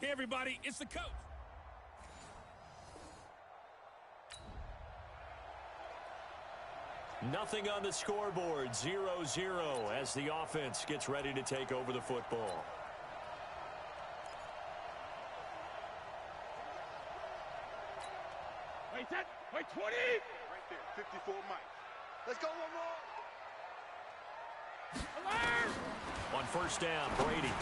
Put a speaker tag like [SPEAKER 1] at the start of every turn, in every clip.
[SPEAKER 1] Hey, everybody, it's the coach.
[SPEAKER 2] Nothing on the scoreboard, 0-0 as the offense gets ready to take over the football.
[SPEAKER 1] Wait, 10, wait, 20.
[SPEAKER 3] Right there, 54 Mike. Let's go one more.
[SPEAKER 1] Alert!
[SPEAKER 2] On first down, Brady.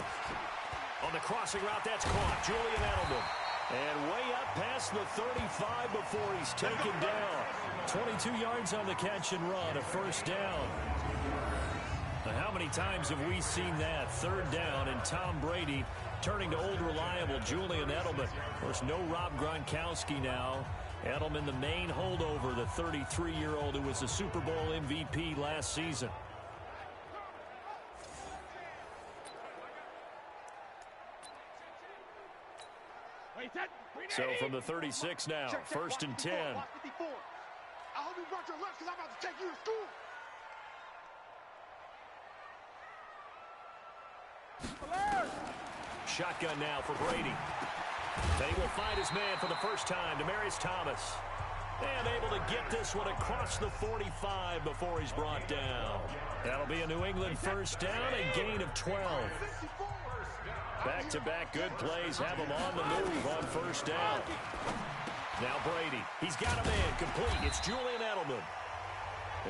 [SPEAKER 2] On the crossing route, that's caught. Julian Edelman. And way up past the 35 before he's taken down. 22 yards on the catch and run, a first down. Now, how many times have we seen that? Third down, and Tom Brady turning to old reliable Julian Edelman. Of course, no Rob Gronkowski now. Edelman, the main holdover, the 33-year-old who was the Super Bowl MVP last season. So from the 36 now, first and 10.
[SPEAKER 3] I hope you brought your lunch because I'm about to take you to school.
[SPEAKER 1] Alert!
[SPEAKER 2] Shotgun now for Brady. And he will find his man for the first time, Demaryius Thomas. And able to get this one across the 45 before he's brought down. That'll be a New England first down, a gain of 12. Back-to-back good plays have him on the move on first down. Now Brady, he's got a man complete. It's Julian Edelman.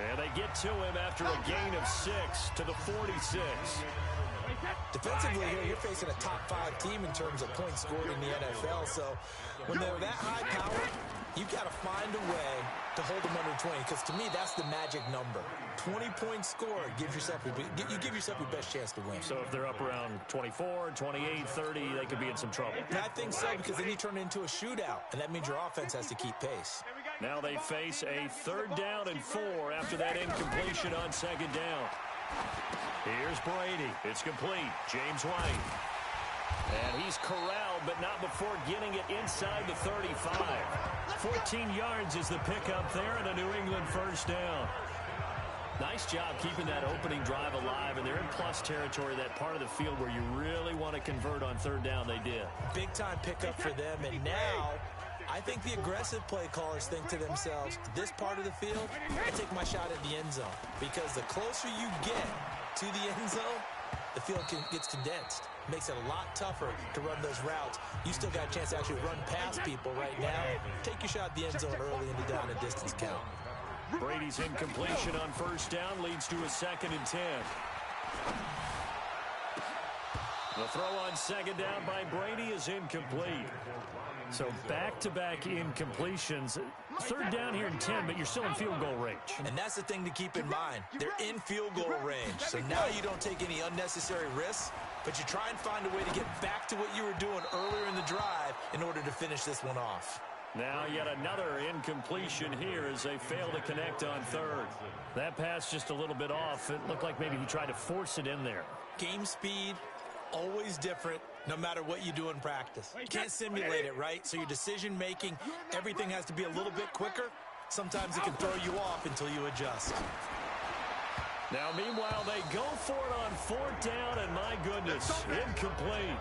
[SPEAKER 2] And they get to him after a gain of 6 to the 46.
[SPEAKER 4] Defensively here, you're facing a top-5 team in terms of points scored in the NFL. So when they're that high power, you've got to find a way to hold them under 20. Because to me, that's the magic number. 20 points scored gives yourself you give yourself your best chance to win.
[SPEAKER 2] So if they're up around 24, 28, 30, they could be in some trouble.
[SPEAKER 4] And I think so, because then you turn it into a shootout, and that means your offense has to keep pace.
[SPEAKER 2] Now they face a third down and 4 after that incompletion on second down. Here's Brady. It's complete. James White. And he's corralled, but not before getting it inside the 35. 14 yards is the pickup there, and a New England first down. Nice job keeping that opening drive alive, and they're in plus territory, that part of the field where you really want to convert on third down. They did.
[SPEAKER 4] Big-time pickup for them, and now I think the aggressive play callers think to themselves, this part of the field, I take my shot at the end zone. Because the closer you get to the end zone, the field gets condensed. Makes it a lot tougher to run those routes. You still got a chance to actually run past people right now. Take your shot at the end zone early in the down and distance count.
[SPEAKER 2] Brady's incompletion on first down leads to a 2nd and 10. The throw on second down by Brady is incomplete. So back-to-back incompletions. Third down here in 10, but you're still in field goal range.
[SPEAKER 4] And that's the thing to keep in mind. They're in field goal range. So now you don't take any unnecessary risks, but you try and find a way to get back to what you were doing earlier in the drive in order to finish this one off.
[SPEAKER 2] Now yet another incompletion here as they fail to connect on third. That pass just a little bit off. It looked like maybe he tried to force it in there.
[SPEAKER 4] Game speed, always different, no matter what you do in practice. You can't simulate it, right? So your decision-making, everything has to be a little bit quicker. Sometimes it can throw you off until you adjust.
[SPEAKER 2] Now, meanwhile, they go for it on fourth down, and my goodness, incomplete.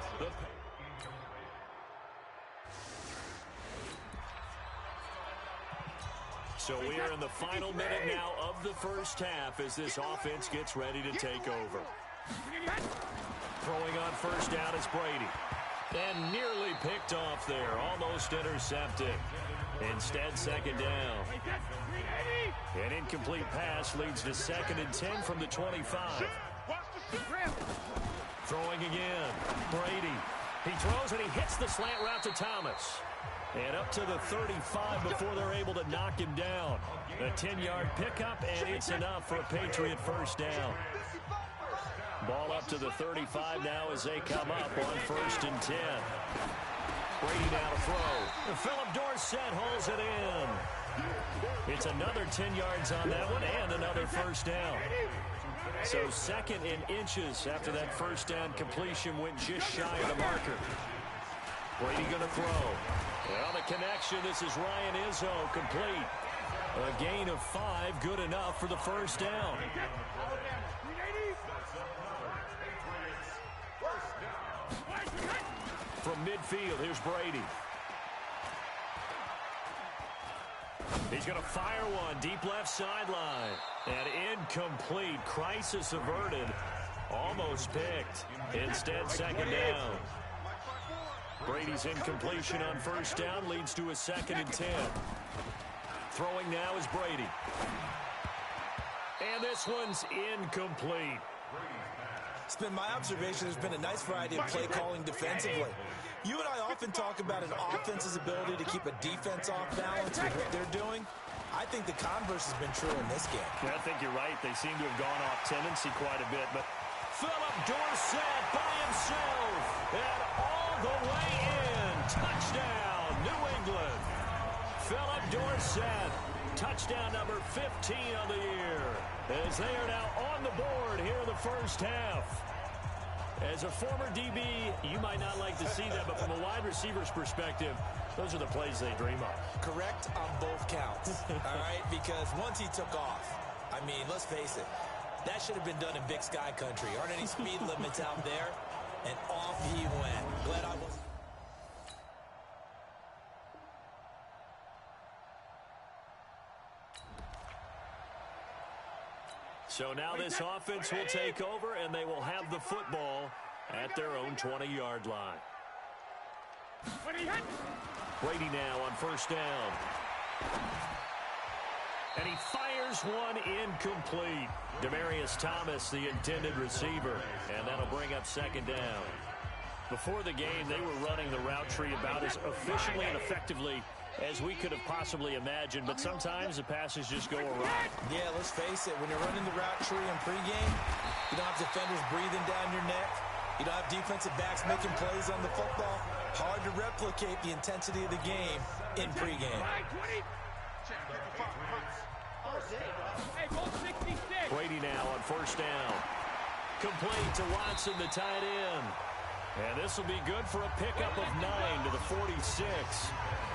[SPEAKER 2] So we are in the final minute now of the first half as this offense gets ready to take over. Throwing on first down is Brady. And nearly picked off there, almost intercepted. Instead, second down. An incomplete pass leads to 2nd and 10 from the 25. Throwing again, Brady. He throws and he hits the slant route to Thomas. And up to the 35 before they're able to knock him down. A 10-yard pickup, and it's enough for a Patriot first down. Ball up to the 35 now as they come up on 1st and 10. Brady now to throw. Philip Dorsett holds it in. It's another 10 yards on that one and another first down. So 2nd and inches after that first down completion went just shy of the marker. Brady going to throw. Well, the connection, this is Ryan Izzo, complete. A gain of 5, good enough for the first down. from midfield. Here's Brady. He's going to fire one deep left sideline. And incomplete. Crisis averted. Almost picked. Instead, second down. Brady's incompletion on first down leads to a 2nd and 10. Throwing now is Brady. And this one's incomplete.
[SPEAKER 4] It's been my observation there's been a nice variety of play calling defensively. You and I often talk about an offense's ability to keep a defense off balance with what they're doing. I think the converse has been true in this game.
[SPEAKER 2] Yeah, I think you're right. They seem to have gone off tendency quite a bit. But Philip Dorsett by himself and all the way in. Touchdown, New England. Philip Dorsett, touchdown number 15 on the year, as they are now on the board here in the first half. As a former DB, you might not like to see that, but from a wide receiver's perspective, those are the plays they dream of.
[SPEAKER 4] Correct on both counts, all right? Because once he took off, I mean, let's face it, that should have been done in Big Sky country. Aren't any speed limits out there? And off he went. Glad I wasn't.
[SPEAKER 2] So now this offense will take over, and they will have the football at their own 20-yard line. Brady now on first down. And he fires one incomplete. Demaryius Thomas, the intended receiver, and that'll bring up second down. Before the game, they were running the route tree about as efficiently and effectively as we could have possibly imagined, but sometimes the passes just go awry.
[SPEAKER 4] Yeah, let's face it, when you're running the route tree in pregame, you don't have defenders breathing down your neck. You don't have defensive backs making plays on the football. Hard to replicate the intensity of the game in pregame.
[SPEAKER 2] Brady now on first down. Complete to Watson, the tight end. And this will be good for a pickup of 9 to the 46.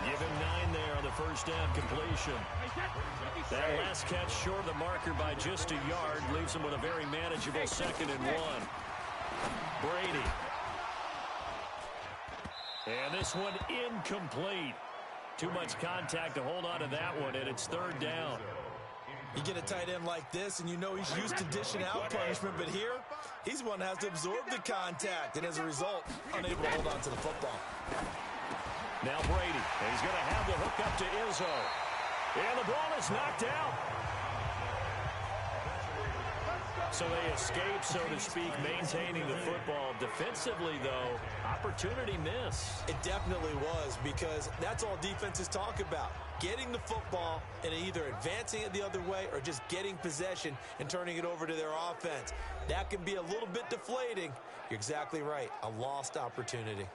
[SPEAKER 2] Give him 9 there on the first down completion. That last catch short of the marker by just a yard leaves him with a very manageable 2nd and 1. Brady. And this one incomplete. Too much contact to hold on to that one, and it's 3rd down.
[SPEAKER 4] You get a tight end like this, and you know he's used to dishing out punishment, but here, he's one that has to absorb the contact, and as a result, unable to hold on to the football.
[SPEAKER 2] Now Brady, and he's going to have the hook up to Izzo. And the ball is knocked out. So they escape, so to speak, maintaining the football. Defensively, though, opportunity miss.
[SPEAKER 4] It definitely was, because that's all defenses talk about. Getting the football and either advancing it the other way or just getting possession and turning it over to their offense. That can be a little bit deflating. You're exactly right. A lost opportunity.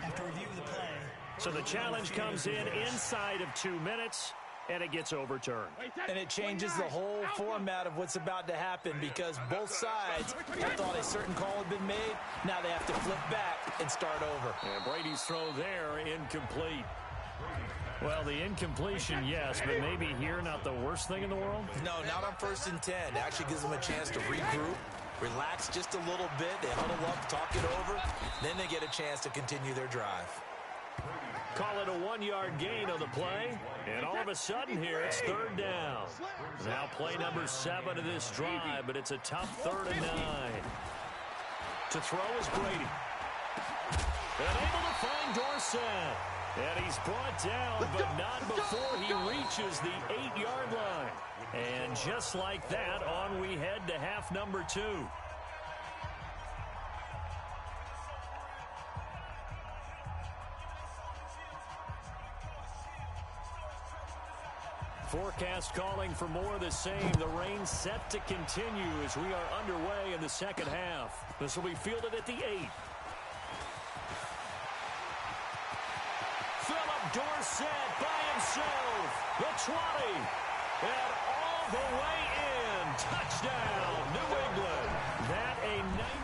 [SPEAKER 5] After review of the play.
[SPEAKER 2] So the challenge comes in inside of 2 minutes, and it gets overturned.
[SPEAKER 4] And it changes the whole format of what's about to happen, because both sides have thought a certain call had been made. Now they have to flip back and start over.
[SPEAKER 2] And Brady's throw there, incomplete. Well, the incompletion, yes, but maybe here not the worst thing in the world?
[SPEAKER 4] No, not on 1st and 10. It actually gives them a chance to regroup, relax just a little bit. They huddle up, talk it over. Then they get a chance to continue their drive.
[SPEAKER 2] Call it a 1-yard gain on the play. And all of a sudden here, it's 3rd down. Now play number 7 of this drive, but it's a tough 3rd and 9. To throw is Brady. And able to find Dorsett. And he's brought down, but not before he reaches the 8-yard line. And just like that, on we head to half number 2. Forecast calling for more of the same. The rain set to continue as we are underway in the second half. This will be fielded at the 8. Philip Dorsett by himself. The 20. And all the way in. Touchdown, New England. That a 90.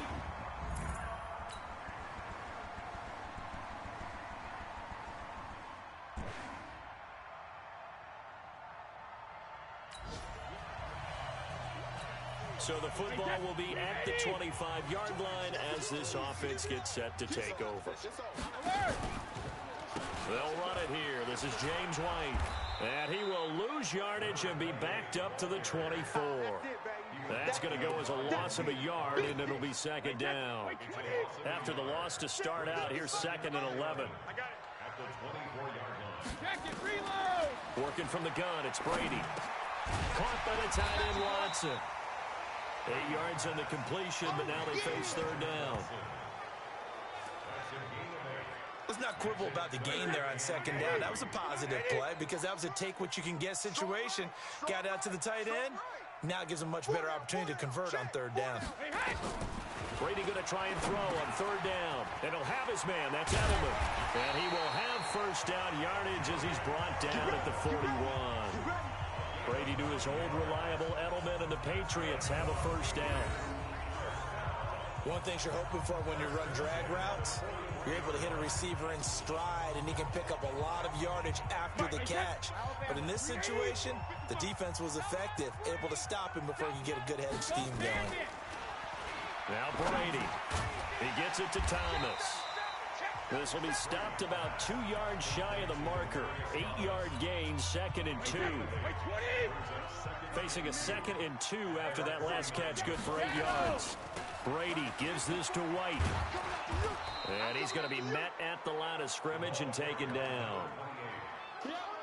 [SPEAKER 2] So the football will be at the 25-yard line as this offense gets set to take over. They'll run it here. This is James White. And he will lose yardage and be backed up to the 24. That's going to go as a loss of a yard, and it'll be second down. After the loss to start out, here's 2nd and 11. Working from the gun, it's Brady. Caught by the tight end, Watson. 8 yards on the completion, but now they face 3rd down.
[SPEAKER 4] Let's not quibble about the gain there on 2nd down. That was a positive play because that was a take-what-you-can-get situation. Got out to the tight end. Now it gives him a much better opportunity to convert on 3rd down.
[SPEAKER 2] Brady going to try and throw on 3rd down. And he'll have his man. That's Edelman. And he will have first down yardage as he's brought down at the 41. Brady to his old reliable Edelman, and the Patriots have a first down.
[SPEAKER 4] One thing you're hoping for when you run drag routes, you're able to hit a receiver in stride, and he can pick up a lot of yardage after the catch. But in this situation, the defense was effective, able to stop him before he could get a good head of steam going.
[SPEAKER 2] Now Brady. He gets it to Thomas. This will be stopped about 2 yards shy of the marker. 8-yard gain, 2nd and 2. Facing a 2nd and 2 after that last catch, good for 8 yards. Brady gives this to White. And he's going to be met at the line of scrimmage and taken down.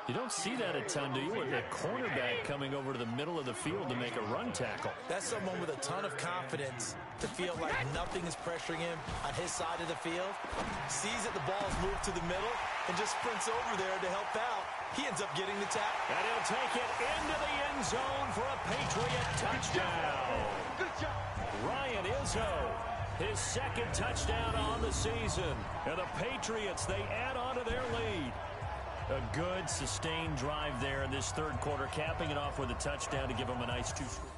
[SPEAKER 2] You don't see that a ton, do you? With a cornerback coming over to the middle of the field to make a run tackle.
[SPEAKER 4] That's someone with a ton of confidence to feel like nothing is pressuring him on his side of the field. Sees that the ball's moved to the middle and just sprints over there to help out. He ends up getting the tackle.
[SPEAKER 2] And he'll take it into the end zone for a Patriot touchdown. Ryan Izzo, his 2nd touchdown on the season. And the Patriots, they add on to their lead. A good, sustained drive there in this 3rd quarter, capping it off with a touchdown to give them a nice 2-score.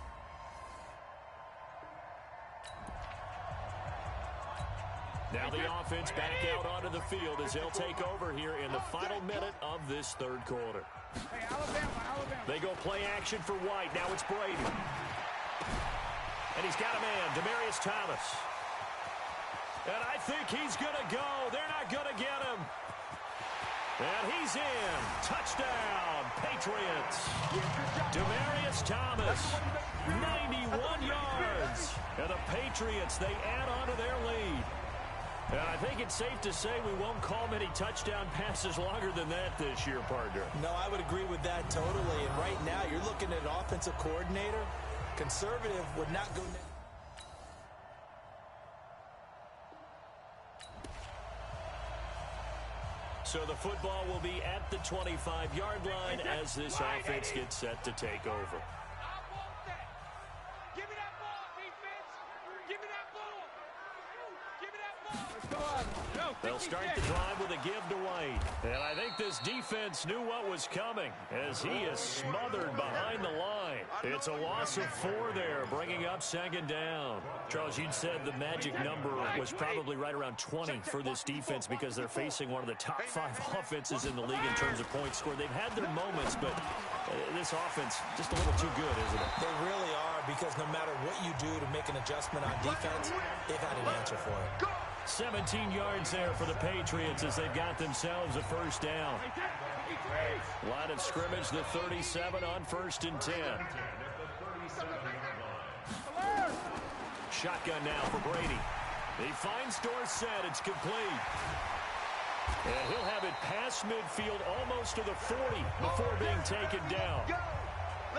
[SPEAKER 2] Now the offense back out onto the field as they'll take over here in the final minute of this 3rd quarter.
[SPEAKER 1] Hey, Alabama.
[SPEAKER 2] They go play action for White. Now it's Brady. And he's got a man, Demaryius Thomas. And I think he's going to go. They're not going to get him. And he's in. Touchdown, Patriots. Demaryius Thomas, 91 yards. And the Patriots, they add on to their lead. And I think it's safe to say we won't call many touchdown passes longer than that this year, partner.
[SPEAKER 4] No, I would agree with that totally. And right now, you're looking at an offensive coordinator. Conservative would not go...
[SPEAKER 2] So the football will be at the 25-yard line as this offense gets set to take over.
[SPEAKER 1] I want that. Give me that ball, defense. Give me that ball. Give me that ball. Let's go on.
[SPEAKER 2] They'll start the drive with a give to White. And I think this defense knew what was coming as he is smothered behind the line. It's a loss of 4 there, bringing up 2nd down. Charles, you'd said the magic number was probably right around 20 for this defense because they're facing one of the top 5 offenses in the league in terms of points scored. They've had their moments, but this offense just a little too good, isn't it?
[SPEAKER 4] They really are, because no matter what you do to make an adjustment on defense, they've had an answer for it.
[SPEAKER 2] 17 yards there for the Patriots as they've got themselves a first down. Line of scrimmage, the 37 on 1st and 10. Shotgun now for Brady. He finds Dorsett. It's complete. And he'll have it past midfield almost to the 40 before being taken down.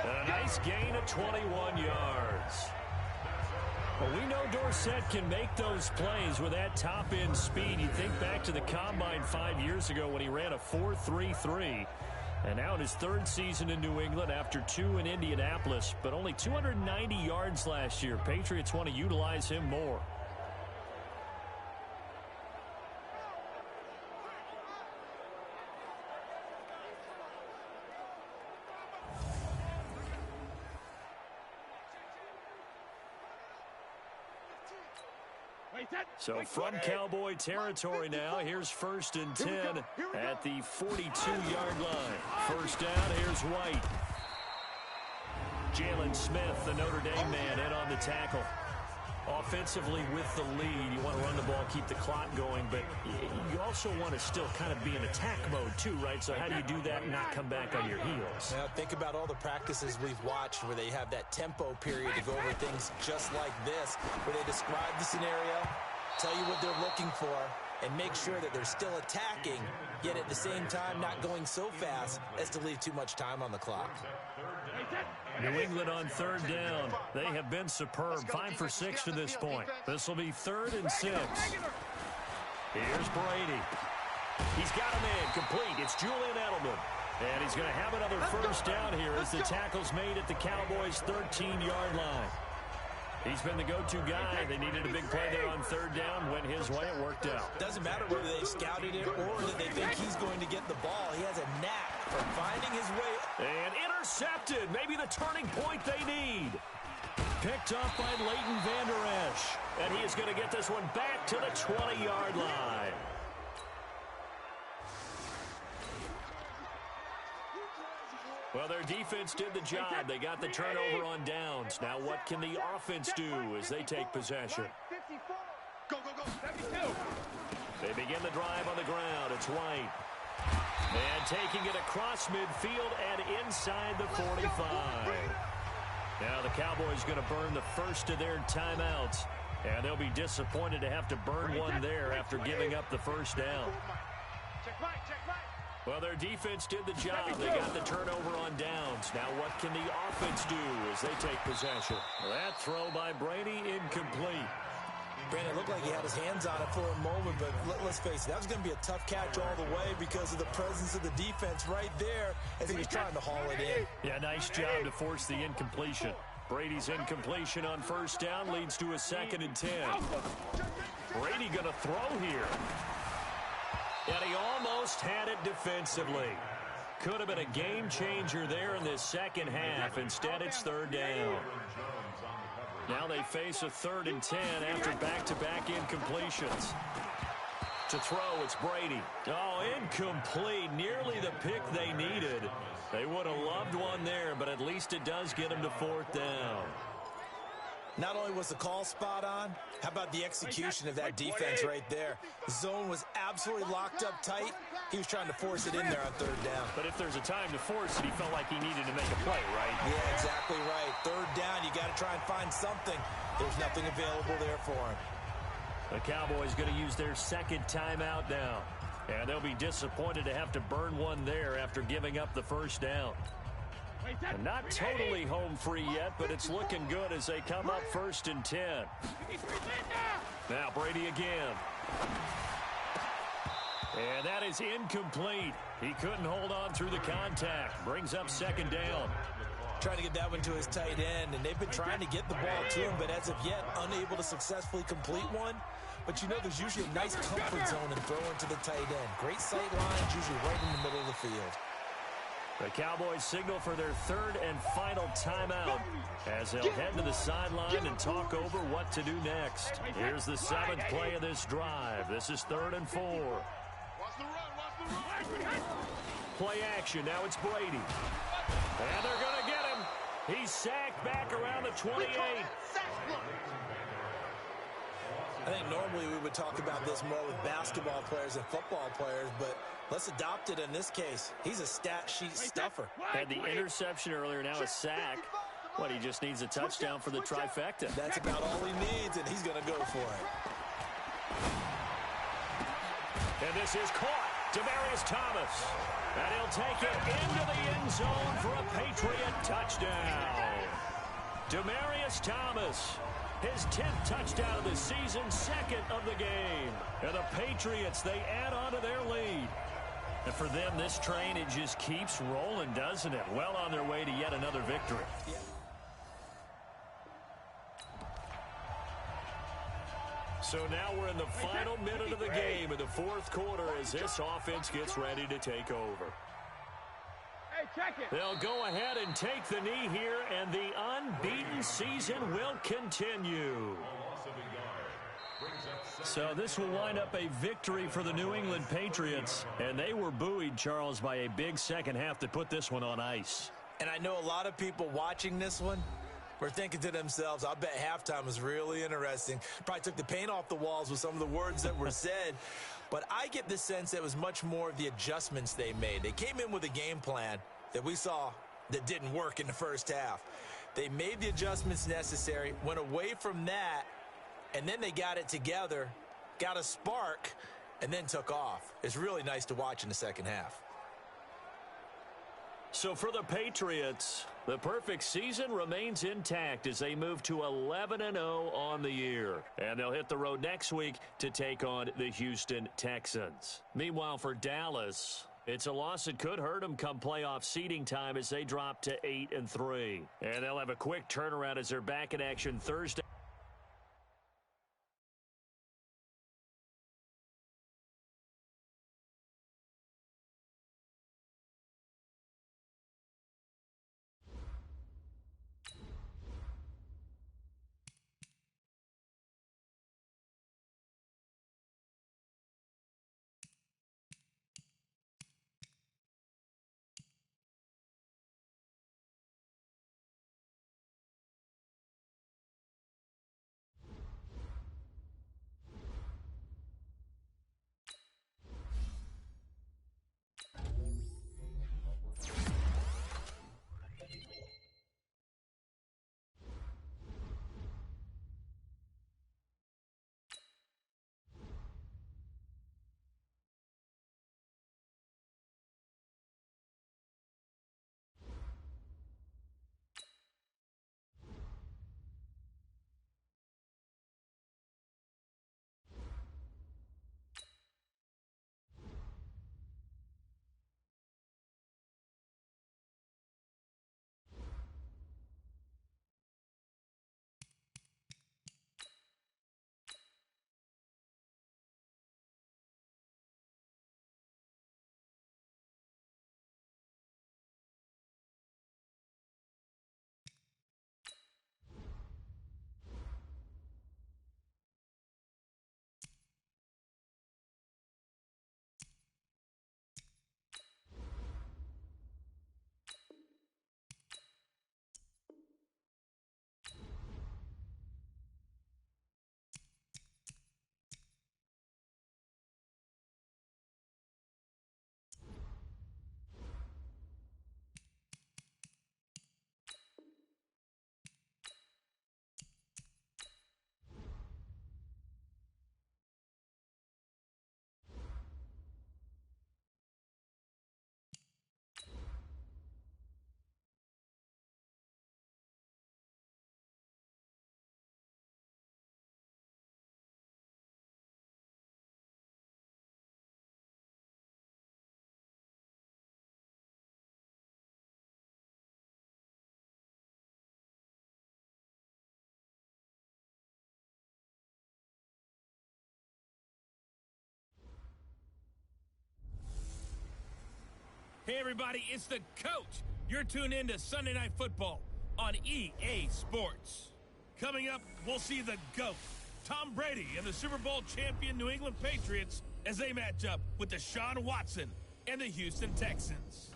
[SPEAKER 2] And a nice gain of 21 yards. Well, we know Dorsett can make those plays with that top-end speed. You think back to the Combine 5 years ago when he ran a 4.33. And now in his 3rd season in New England after 2 in Indianapolis, but only 290 yards last year. Patriots want to utilize him more. So from Cowboy territory now, here's 1st and 10 at the 42-yard line. First down, here's White. Jalen Smith, the Notre Dame man, in on the tackle. Offensively with the lead, you want to run the ball, keep the clock going, but you also want to still kind of be in attack mode too, right? So how do you do that and not come back on your heels?
[SPEAKER 4] Now, think about all the practices we've watched where they have that tempo period to go over things just like this, where they describe the scenario, tell you what they're looking for, and make sure that they're still attacking, yet at the same time not going so fast as to leave too much time on the clock.
[SPEAKER 2] New England on third down. They have been superb. 5 for 6 to this point. This will be 3rd and 6. Here's Brady. He's got him in. Complete. It's Julian Edelman. And he's going to have another first down here as the tackle's made at the Cowboys' 13-yard line. He's been the go-to guy. They needed a big play there on third down. Went his way. It worked out.
[SPEAKER 4] Doesn't matter whether they scouted it or that they think he's going to get the ball. He has a knack for finding his way.
[SPEAKER 2] And intercepted. Maybe the turning point they need. Picked up by Leighton Vander Esch. And he is going to get this one back to the 20-yard line. Well, their defense did the job. They got the turnover on downs. Now what can the offense do as they take possession?
[SPEAKER 3] Go, go, go. 72.
[SPEAKER 2] They begin the drive on the ground. It's White. And taking it across midfield and inside the 45. Now the Cowboys going to burn the first of their timeouts. And they'll be disappointed to have to burn one there after giving up the first down.
[SPEAKER 3] Check right, check right.
[SPEAKER 2] Well, their defense did the job. They got the turnover on downs. Now what can the offense do as they take possession? That throw by Brady incomplete.
[SPEAKER 4] Brandon, it looked like he had his hands on it for a moment, but let's face it, that was going to be a tough catch all the way because of the presence of the defense right there as he was trying to haul it in.
[SPEAKER 2] Yeah, nice job to force the incompletion. Brady's incompletion on first down leads to a 2nd and 10. Brady going to throw here. And he almost had it defensively. Could have been a game changer there in this second half. Instead, it's 3rd down. Now they face a 3rd and 10 after back-to-back incompletions. To throw, it's Brady. Oh, incomplete. Nearly the pick they needed. They would have loved one there, but at least it does get them to 4th down.
[SPEAKER 4] Not only was the call spot on, how about the execution of that defense right there? The zone was absolutely locked up tight. He was trying to force it in there on 3rd down.
[SPEAKER 2] But if there's a time to force it, he felt like he needed to make a play, right?
[SPEAKER 4] Yeah, exactly right. 3rd down, you got to try and find something. There's nothing available there for him.
[SPEAKER 2] The Cowboys going to use their 2nd timeout now. And they'll be disappointed to have to burn one there after giving up the first down. And not totally home free yet, but it's looking good as they come up 1st and 10. Now Brady again. And that is incomplete. He couldn't hold on through the contact. Brings up 2nd down.
[SPEAKER 4] Trying to get that one to his tight end, and they've been trying to get the ball to him, but as of yet, unable to successfully complete one. But you know there's usually a nice comfort zone in throwing to the tight end. Great sight lines, usually right in the middle of the field.
[SPEAKER 2] The Cowboys signal for their 3rd and final timeout as they'll head to the sideline and talk over what to do next. Here's the 7th play of this drive. This is 3rd and 4.
[SPEAKER 3] Watch the run, watch the run.
[SPEAKER 2] Play action. Now it's Brady. And they're going to get him. He's sacked back around the 28.
[SPEAKER 4] I think normally we would talk about this more with basketball players and football players, but let's adopt it in this case. He's a stat sheet stuffer.
[SPEAKER 2] Had the interception earlier, now a sack. What, he just needs a touchdown for the trifecta.
[SPEAKER 4] That's about all he needs, and he's going to go for it.
[SPEAKER 2] And this is caught. Demaryius Thomas. And he'll take it into the end zone for a Patriot touchdown. Demaryius Thomas. His 10th touchdown of the season, 2nd of the game. And the Patriots, they add on to their lead. And for them, this train, it just keeps rolling, doesn't it? Well on their way to yet another victory.
[SPEAKER 4] Yeah.
[SPEAKER 2] So now we're in the final minute of the game in the 4th quarter as this offense gets ready to take over. They'll go ahead and take the knee here, and the unbeaten season will continue. So this will wind up a victory for the New England Patriots, and they were buoyed, Charles, by a big second half that put this one on ice.
[SPEAKER 4] And I know a lot of people watching this one were thinking to themselves, I bet halftime was really interesting. Probably took the paint off the walls with some of the words that were said. But I get the sense that it was much more of the adjustments they made. They came in with a game plan that we saw that didn't work in the first half. They made the adjustments necessary, went away from that, and then they got it together, got a spark, and then took off. It's really nice to watch in the second half.
[SPEAKER 2] So for the Patriots, the perfect season remains intact as they move to 11-0 on the year. And they'll hit the road next week to take on the Houston Texans. Meanwhile, for Dallas, it's a loss that could hurt them come playoff seeding time as they drop to 8-3. And they'll have a quick turnaround as they're back in action Thursday.
[SPEAKER 1] Hey, everybody, it's the coach. You're tuned in to Sunday Night Football on EA Sports. Coming up, we'll see the GOAT, Tom Brady, and the Super Bowl champion New England Patriots as they match up with Deshaun Watson and the Houston Texans.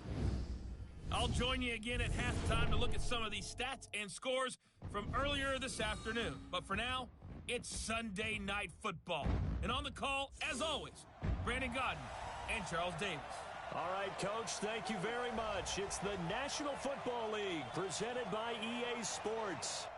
[SPEAKER 1] I'll join you again at halftime to look at some of these stats and scores from earlier this afternoon. But for now, it's Sunday Night Football. And on the call, as always, Brandon Godden and Charles Davis.
[SPEAKER 2] All right, Coach, thank you very much. It's the National Football League presented by EA Sports.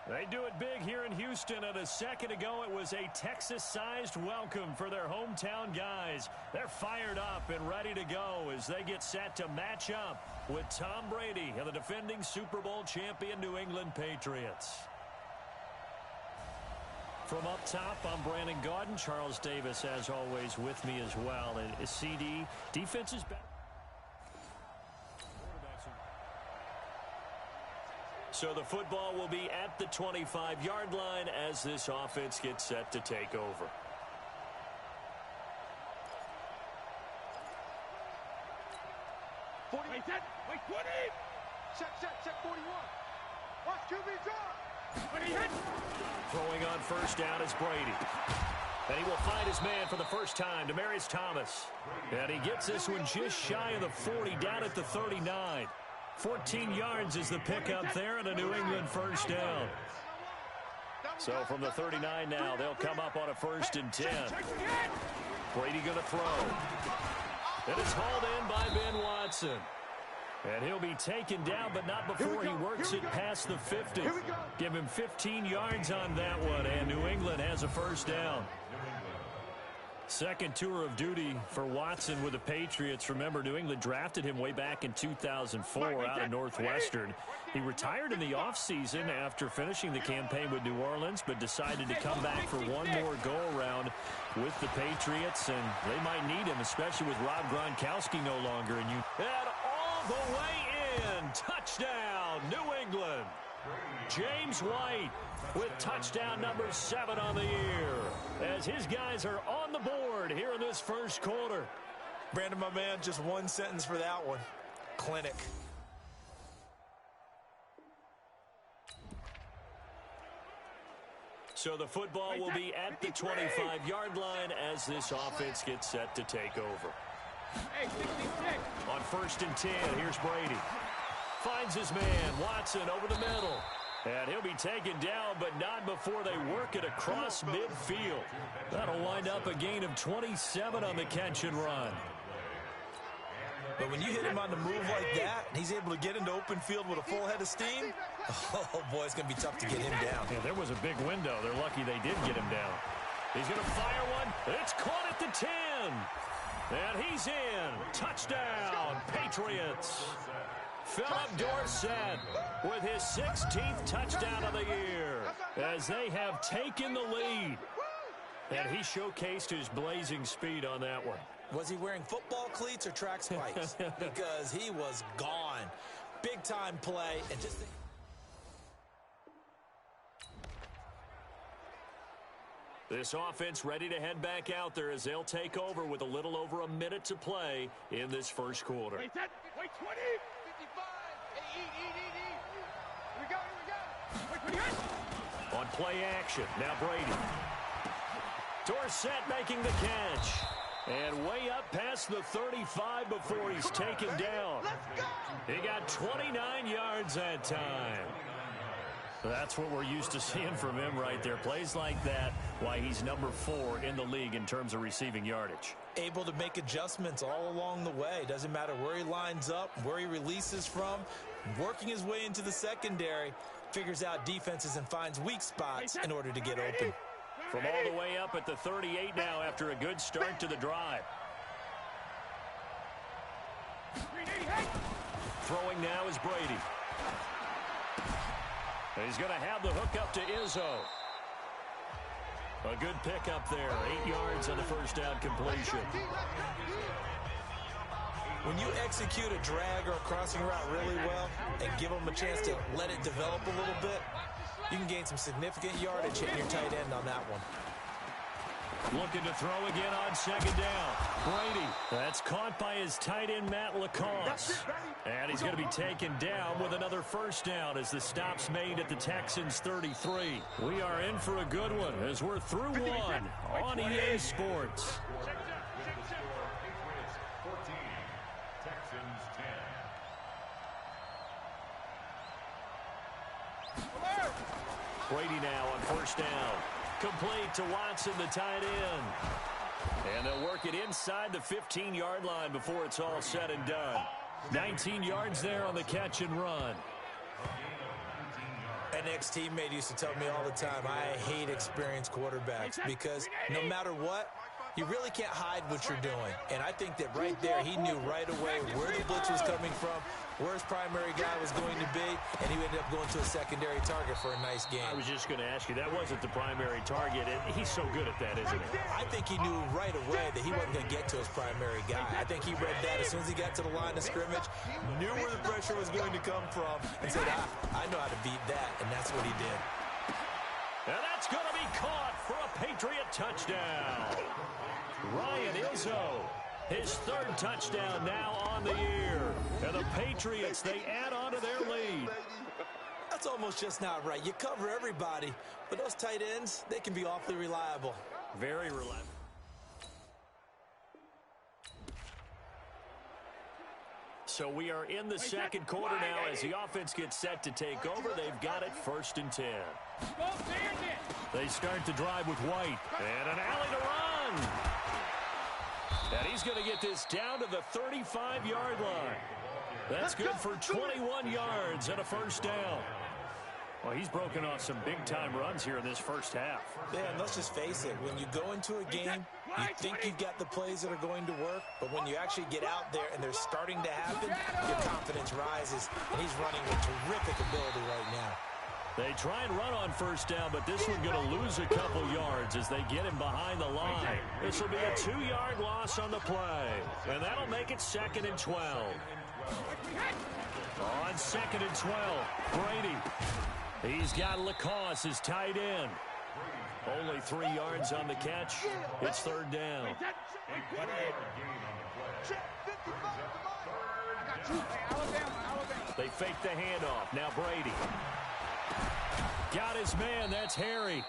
[SPEAKER 2] They do it big here in Houston, and a second ago it was a Texas-sized welcome for their hometown guys. They're fired up and ready to go as they get set to match up with Tom Brady and the defending Super Bowl champion New England Patriots. From up top, I'm Brandon Godden. Charles Davis, as always, with me as well. And CD, defense is better. So the football will be at the 25-yard line as this offense gets set to take over.
[SPEAKER 3] Wait, set. Wait, 20. Set 41. Watch QB drop.
[SPEAKER 2] Throwing on first down is Brady. And he will find his man for the first time, Demaryius Thomas. And he gets this one just shy of the 40, down at the 39. 14 yards is the pickup there and a New England first down. So from the 39 now, they'll come up on a 1st and 10. Brady going to throw. It is hauled in by Ben Watson. And he'll be taken down, but not before he works it past the 50. Give him 15 yards on that one, and New England has a first down. Second tour of duty for Watson with the Patriots. Remember, New England drafted him way back in 2004 out of Northwestern. He retired in the offseason after finishing the campaign with New Orleans, but decided to come back for one more go-around with the Patriots, and they might need him, especially with Rob Gronkowski no longer. And all the way in, touchdown, New England. James White with touchdown number 7 on the year as his guys are on the board here in this first quarter.
[SPEAKER 4] Brandon, my man, just one sentence for that one. Clinic.
[SPEAKER 2] So the football will be at the 25-yard line as this offense gets set to take over. On 1st and 10, here's Brady. Finds his man, Watson, over the middle. And he'll be taken down, but not before they work it across midfield. That'll wind up a gain of 27 on the catch and run.
[SPEAKER 4] But when you hit him on the move like that, and he's able to get into open field with a full head of steam, oh, boy, it's going to be tough to get him down.
[SPEAKER 2] Yeah, there was a big window. They're lucky they did get him down. He's going to fire one. It's caught at the 10. And he's in. Touchdown, Patriots. Philip Dorsett with his 16th touchdown of the year as they have taken the lead. And he showcased his blazing speed on that one.
[SPEAKER 4] Was he wearing football cleats or track spikes? Because he was gone. Big-time play. And just
[SPEAKER 2] this offense ready to head back out there as they'll take over with a little over a minute to play in this first quarter.
[SPEAKER 3] Wait 20. 55. Eat. Here we go. Wait,
[SPEAKER 2] On play action, now Brady. Dorsett making the catch. And way up past the 35 before he's taken down. He got 29 yards that time. That's what we're used to seeing from him right there. Plays like that, why he's number 4 in the league in terms of receiving yardage.
[SPEAKER 4] Able to make adjustments all along the way. Doesn't matter where he lines up, where he releases from. Working his way into the secondary, figures out defenses and finds weak spots in order to get open.
[SPEAKER 2] From all the way up at the 38 now after a good start to the drive. Throwing now is Brady. He's going to have the hook up to Izzo. A good pickup there. 8 yards on the first down completion.
[SPEAKER 4] When you execute a drag or a crossing route really well and give them a chance to let it develop a little bit, you can gain some significant yardage hitting your tight end on that one.
[SPEAKER 2] Looking to throw again on second down. Brady, that's caught by his tight end, Matt Lacoste. And he's going to be taken down with another first down as the stop's made at the Texans' 33. We are in for a good one as we're through one on EA Sports. Brady now on first down. Complete to Watson, the tight end. And they'll work it inside the 15-yard line before it's all said and done. 19 yards there on the catch and run.
[SPEAKER 4] An ex-teammate used to tell me all the time, I hate experienced quarterbacks because no matter what, you really can't hide what you're doing. And I think that right there, he knew right away where the blitz was coming from, where his primary guy was going to be, and he ended up going to a secondary target for a nice game.
[SPEAKER 2] I was just going to ask you, that wasn't the primary target, and he's so good at that, isn't he?
[SPEAKER 4] I think he knew right away that he wasn't going to get to his primary guy. I think he read that as soon as he got to the line of scrimmage, knew where the pressure was going to come from, and said, I know how to beat that, and that's what he did.
[SPEAKER 2] And that's going to be caught for a Patriot touchdown. Ryan Izzo, his 3rd touchdown now on the year. And the Patriots, they add on to their lead.
[SPEAKER 4] That's almost just not right. You cover everybody, but those tight ends, they can be awfully reliable.
[SPEAKER 2] Very reliable. So we are in the second quarter now as the offense gets set to take over. They've got it 1st and 10. They start the drive with White. And an alley to run. And he's going to get this down to the 35-yard line. That's good for 21 yards and a 1st down. Well, he's broken off some big-time runs here in this first half.
[SPEAKER 4] Yeah, and let's just face it. When you go into a game, you think you've got the plays that are going to work, but when you actually get out there and they're starting to happen, your confidence rises, and he's running with terrific ability right now.
[SPEAKER 2] They try and run on 1st down, but this one going to lose a couple yards as they get him behind the line. This will be a 2-yard loss on the play, and that'll make it 2nd and 12. On 2nd and 12, Brady. He's got Lacoste as tight end. Only 3 yards on the catch. It's 3rd down. They fake the handoff. Now Brady. Got his man. That's Harry.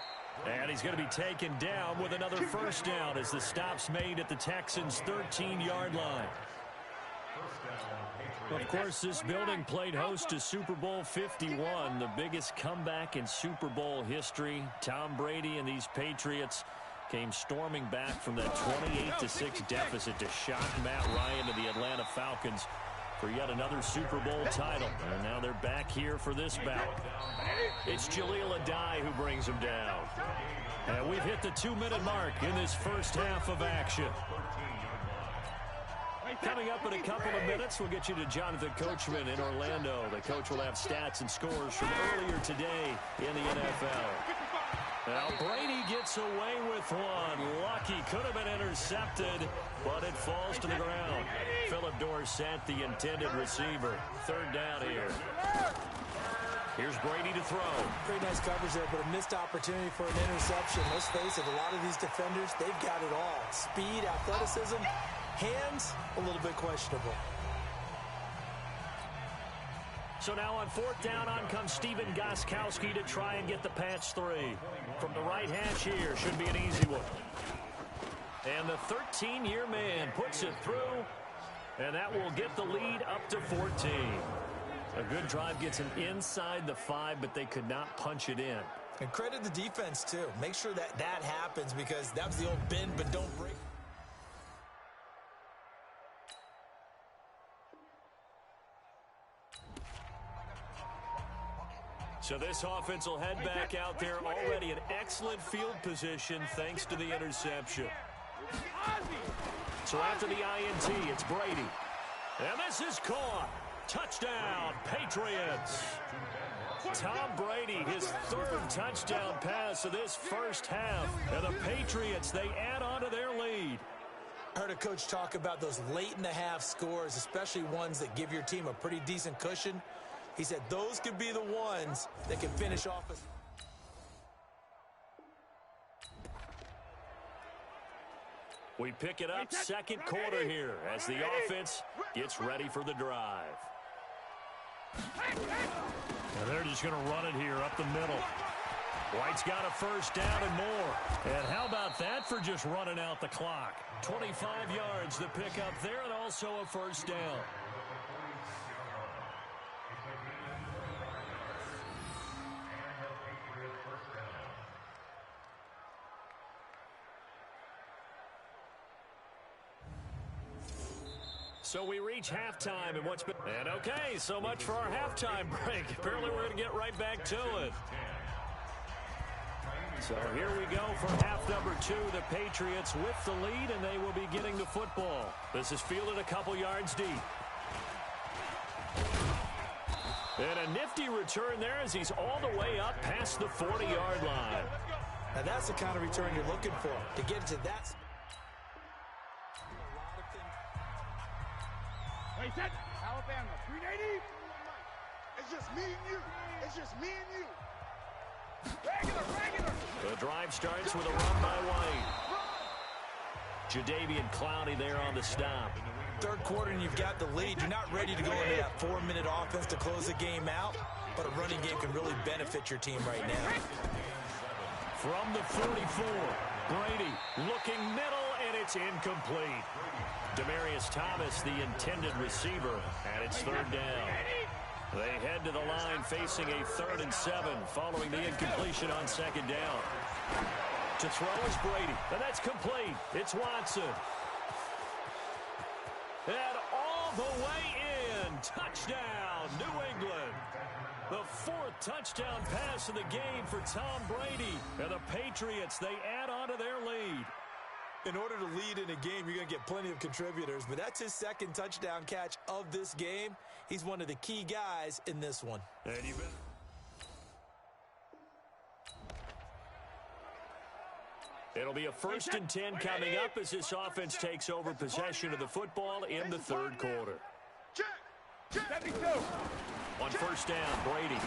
[SPEAKER 2] And he's going to be taken down with another 1st down as the stop's made at the Texans' 13-yard line. Of course, this building played host to Super Bowl 51, the biggest comeback in Super Bowl history. Tom Brady and these Patriots came storming back from that 28-6 deficit to shock Matt Ryan and the Atlanta Falcons for yet another Super Bowl title. And now they're back here for this bout. It's Jaleel Adai who brings them down. And we've hit the 2-minute mark in this first half of action. Coming up in a couple of minutes, we'll get you to Jonathan Coachman in Orlando. The coach will have stats and scores from earlier today in the NFL. Now Brady gets away with one. Lucky, could have been intercepted, but it falls to the ground. Philip Dorsett, the intended receiver. 3rd down here. Here's Brady to throw.
[SPEAKER 4] Pretty nice coverage there, but a missed opportunity for an interception. Let's face it, a lot of these defenders, they've got it all. Speed, athleticism, hands, a little bit questionable.
[SPEAKER 2] So now on 4th down, on comes Steven Gostkowski to try and get the patch 3. From the right hash here, should be an easy one. And the 13-year man puts it through, and that will get the lead up to 14. A good drive gets him inside the 5, but they could not punch it in.
[SPEAKER 4] And credit the defense, too. Make sure that that happens because that was the old bend but don't break.
[SPEAKER 2] So this offense will head back out there, already in excellent field position thanks to the interception. So after the INT, it's Brady. And this is caught. Touchdown, Patriots. Tom Brady, his 3rd touchdown pass of this first half. And the Patriots, they add on to their lead.
[SPEAKER 4] I heard a coach talk about those late-in-the-half scores, especially ones that give your team a pretty decent cushion. He said those could be the ones that can finish off a...
[SPEAKER 2] We pick it up 2nd quarter here as the offense gets ready for the drive. And they're just going to run it here up the middle. White's got a 1st down and more. And how about that for just running out the clock? 25 yards to pick up there and also a 1st down. So we reach halftime, and what's been... And okay, so much for our halftime break. Apparently we're going to get right back to it. So here we go for half number 2. The Patriots with the lead, and they will be getting the football. This is fielded a couple yards deep. And a nifty return there as he's all the way up past the 40-yard line.
[SPEAKER 4] Now that's the kind of return you're looking for, to get to that...
[SPEAKER 3] Set. Alabama, 380. It's just me and you. It's just me and you. Regular.
[SPEAKER 2] The drive starts with a run by White. Jadeveon Clowney there on the stop.
[SPEAKER 4] 3rd quarter and you've got the lead. You're not ready to go into that 4-minute offense to close the game out, but a running game can really benefit your team right now.
[SPEAKER 2] From the 44, Brady looking middle, and it's incomplete. Demarius Demarius Thomas, the intended receiver, and it's third down. They head to the line facing a 3rd and 7 following the incompletion on second down. To throw is Brady, and that's complete. It's Watson. And all the way in. Touchdown, New England. The 4th touchdown pass of the game for Tom Brady. And the Patriots, they add on to their lead.
[SPEAKER 4] In order to lead in a game, you're going to get plenty of contributors, but that's his 2nd touchdown catch of this game. He's one of the key guys in this one.
[SPEAKER 2] And you bet. It'll be a 1st and 10 coming up as this offense takes over possession of the football in the 3rd quarter. On 1st down, Brady.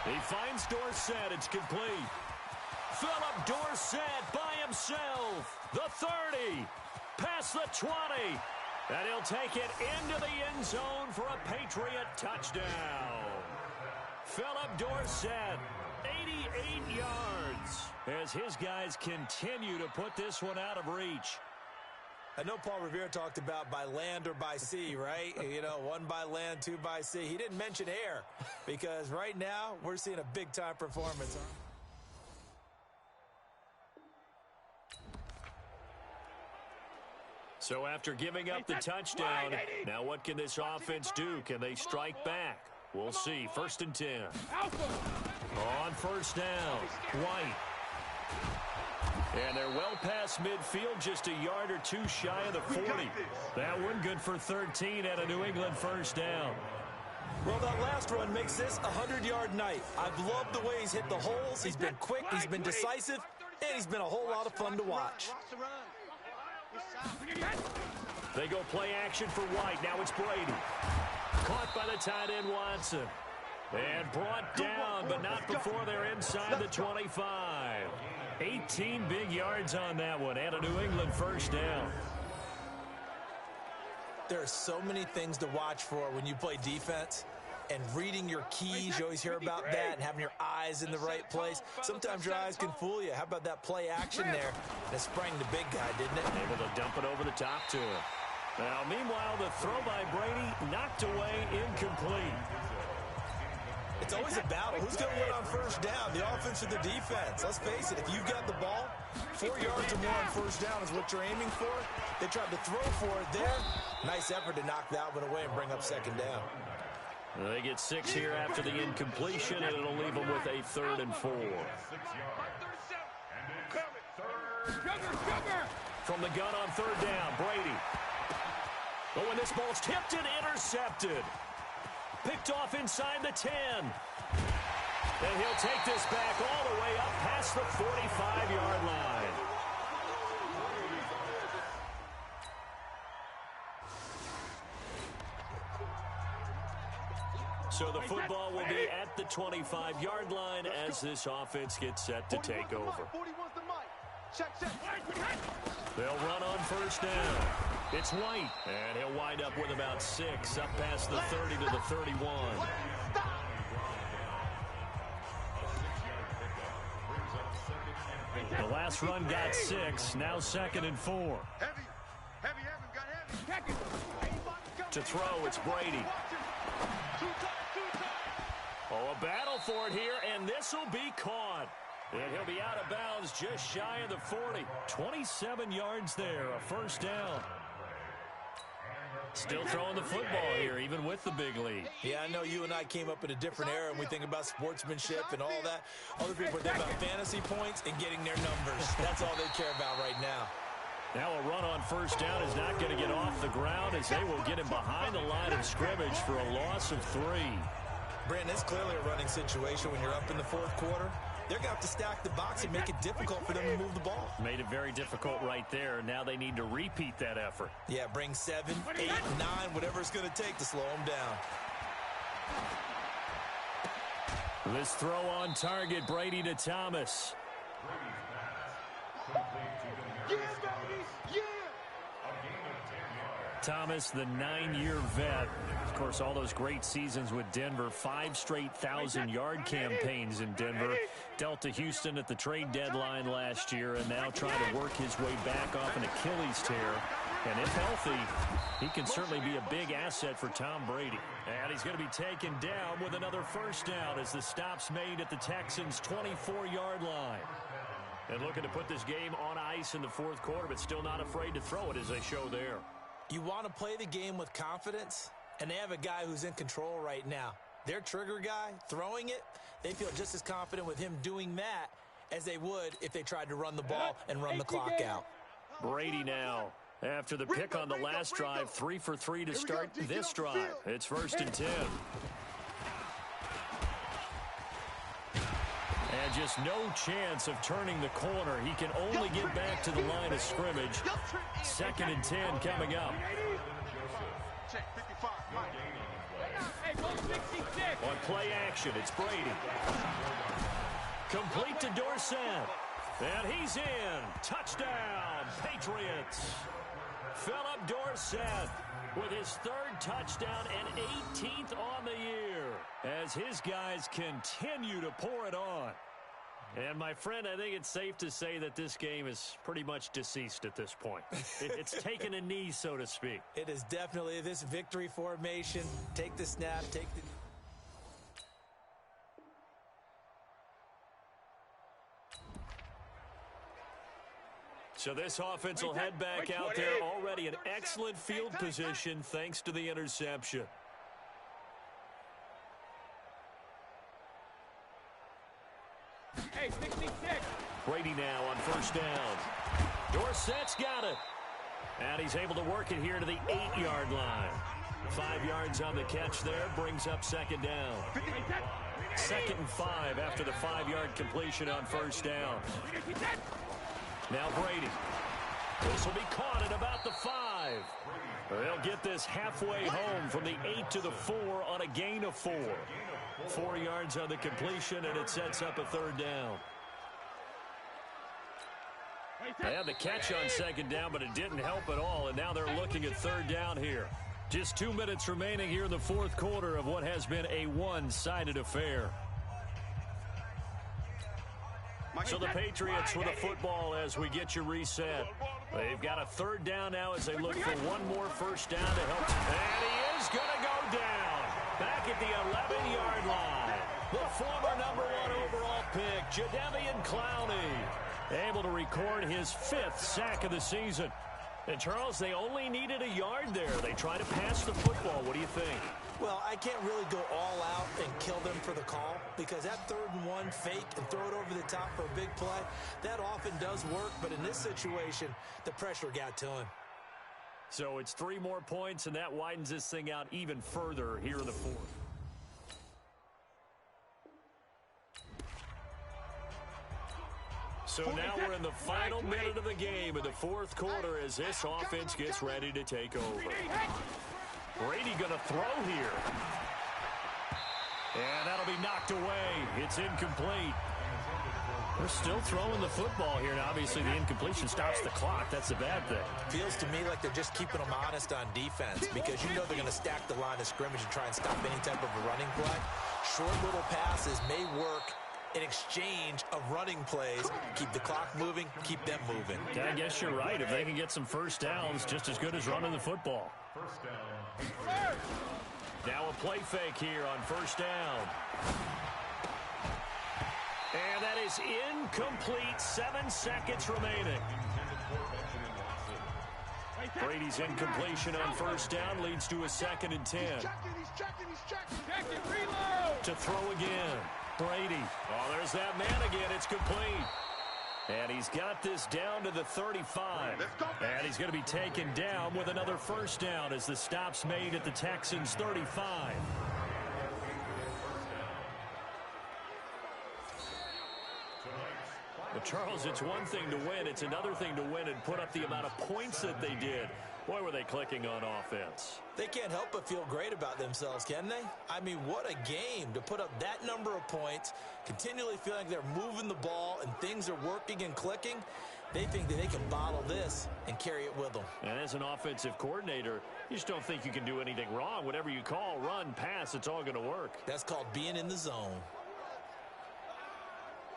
[SPEAKER 2] He finds Dorsett. It's complete. Philip Dorsett by himself. The 30. Past the 20. And he'll take it into the end zone for a Patriot touchdown. Philip Dorsett, 88 yards, as his guys continue to put this one out of reach.
[SPEAKER 4] I know Paul Revere talked about by land or by sea, right? You know, 1 by land, 2 by sea. He didn't mention air because right now we're seeing a big-time performance.
[SPEAKER 2] So after giving up the touchdown, now what can this offense do? Can they strike back? We'll see. 1st and 10. On 1st down, White. And they're well past midfield, just a yard or 2 shy of the 40. That one good for 13 at a New England 1st down.
[SPEAKER 4] Well, that last run makes this a 100-yard night. I've loved the way he's hit the holes. He's been quick, he's been decisive, and he's been a whole lot of fun to watch.
[SPEAKER 2] They go play action for White. Now it's Brady. Caught by the tight end Watson. And brought down, but not before they're inside the 25. 18 big yards on that one, and a New England 1st down.
[SPEAKER 4] There are so many things to watch for when you play defense. And reading your keys, you always hear about that, and having your eyes in the right place. Sometimes your eyes can fool you. How about that play action there? And it sprang the big guy, didn't it?
[SPEAKER 2] Able to dump it over the top to him. Now, meanwhile, the throw by Brady knocked away, incomplete.
[SPEAKER 4] It's always a battle. Who's going to win on 1st down, the offense or the defense? Let's face it, if you've got the ball, 4 yards or more on 1st down is what you're aiming for. They tried to throw for it there. Nice effort to knock that one away and bring up 2nd down.
[SPEAKER 2] They get 6 here after the incompletion, and it'll leave them with a 3rd and 4. From the gun on 3rd down, Brady. Oh, and this ball's tipped and intercepted. Picked off inside the 10. And he'll take this back all the way up past the 45-yard line. So the football will be at the 25-yard line as this offense gets set to take over. They'll run on 1st down. It's White, and he'll wind up with about 6, up past the 30 to the 31. The last run got 6, now 2nd and 4. To throw, it's Brady. Oh, a battle for it here, and this will be caught. And he'll be out of bounds just shy of the 40. 27 yards there, a 1st down. Still throwing the football here, even with the big lead.
[SPEAKER 4] Yeah, I know you and I came up in a different era, and we think about sportsmanship and all that. Other people think about fantasy points and getting their numbers. That's all they care about right now.
[SPEAKER 2] Now a run on 1st down is not going to get off the ground as they will get him behind the line of scrimmage for a loss of 3.
[SPEAKER 4] Brandon, it's clearly a running situation when you're up in the 4th quarter. They're going to have to stack the box and make it difficult for them to move the ball.
[SPEAKER 2] Made it very difficult right there. Now they need to repeat that effort.
[SPEAKER 4] Yeah, bring 7, 8, 9, whatever it's going to take to slow them down.
[SPEAKER 2] This throw on target, Brady to Thomas. Thomas, the 9-year vet. Of course, all those great seasons with Denver, 5 straight 1,000-yard campaigns in Denver. Dealt to Houston at the trade deadline last year, and now trying to work his way back off an Achilles tear. And if healthy, he can certainly be a big asset for Tom Brady. And he's going to be taken down with another first down as the stop's made at the Texans' 24-yard line. And looking to put this game on ice in the fourth quarter, but still not afraid to throw it as they show there.
[SPEAKER 4] You want to play the game with confidence, and they have a guy who's in control right now. Their trigger guy, throwing it, they feel just as confident with him doing that as they would if they tried to run the ball and run the clock out.
[SPEAKER 2] Brady now, after the pick on the last drive, 3 for 3 to start this drive. It's 1st and 10. And just no chance of turning the corner. He can only get back to the line of scrimmage. 2nd and 10 coming up. On play action, it's Brady. Complete to Dorsett. And he's in. Touchdown, Patriots. Philip Dorsett with his 3rd touchdown and 18th on the year as his guys continue to pour it on. And, my friend, I think it's safe to say that this game is pretty much deceased at this point. It's taken a knee, so to speak.
[SPEAKER 4] It is definitely this victory formation. Take the snap, take the...
[SPEAKER 2] So this offense will head back out there, already in excellent field position thanks to the interception.
[SPEAKER 1] Hey, 66.
[SPEAKER 2] Brady now on 1st down. Dorsett's got it. And he's able to work it here to the 8-yard line. 5 yards on the catch there, brings up 2nd down. 2nd and 5 after the 5-yard completion on 1st down. Now Brady. This will be caught at about the 5. They'll get this halfway home from the 8 to the 4 on a gain of 4. 4 yards on the completion, and it sets up a 3rd down. They had the catch on 2nd down, but it didn't help at all, and now they're looking at 3rd down here. Just 2 minutes remaining here in the fourth quarter of what has been a one-sided affair. So the Patriots with the football as we get you reset. They've got a 3rd down now as they look for one more first down to help. And he is going to go down back at the 11-yard line. The former #1 overall pick, Jadeveon Clowney, able to record his 5th sack of the season. And, Charles, they only needed a yard there. They try to pass the football. What do you think?
[SPEAKER 4] Well, I can't really go all out and kill them for the call because that 3rd and 1 fake and throw it over the top for a big play, that often does work. But in this situation, the pressure got to him.
[SPEAKER 2] So it's 3 more points, and that widens this thing out even further here in the fourth. So now we're in the final minute of the game in the fourth quarter as this offense gets ready to take over. Brady going to throw here. And that'll be knocked away. It's incomplete. We're still throwing the football here. Now, obviously, the incompletion stops the clock. That's a bad thing.
[SPEAKER 4] Feels to me like they're just keeping them honest on defense because you know they're going to stack the line of scrimmage and try and stop any type of a running play. Short little passes may work in exchange of running plays. Keep the clock moving, keep them moving.
[SPEAKER 2] I guess you're right. If they can get some first downs, just as good as running the football.
[SPEAKER 3] First down.
[SPEAKER 2] Now a play fake here on 1st down. And that is incomplete. 7 seconds remaining. Brady's incompletion on 1st down leads to a 2nd and 10.
[SPEAKER 3] He's checking. Reload.
[SPEAKER 2] To throw again. Brady. Oh, there's that man again. It's complete. And he's got this down to the 35. And he's going to be taken down with another first down as the stop's made at the Texans' 35. But Charles, it's one thing to win. It's another thing to win and put up the amount of points that they did. Boy, were they clicking on offense.
[SPEAKER 4] They can't help but feel great about themselves, can they? I mean, what a game to put up that number of points, continually feeling like they're moving the ball and things are working and clicking. They think that they can bottle this and carry it with them.
[SPEAKER 2] And as an offensive coordinator, you just don't think you can do anything wrong. Whatever you call, run, pass, it's all going to work.
[SPEAKER 4] That's called being in the zone.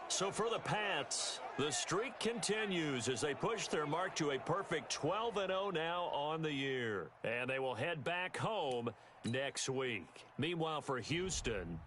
[SPEAKER 2] So for the Pats, the streak continues as they push their mark to a perfect 12-0 now on the year. And they will head back home next week. Meanwhile, for Houston,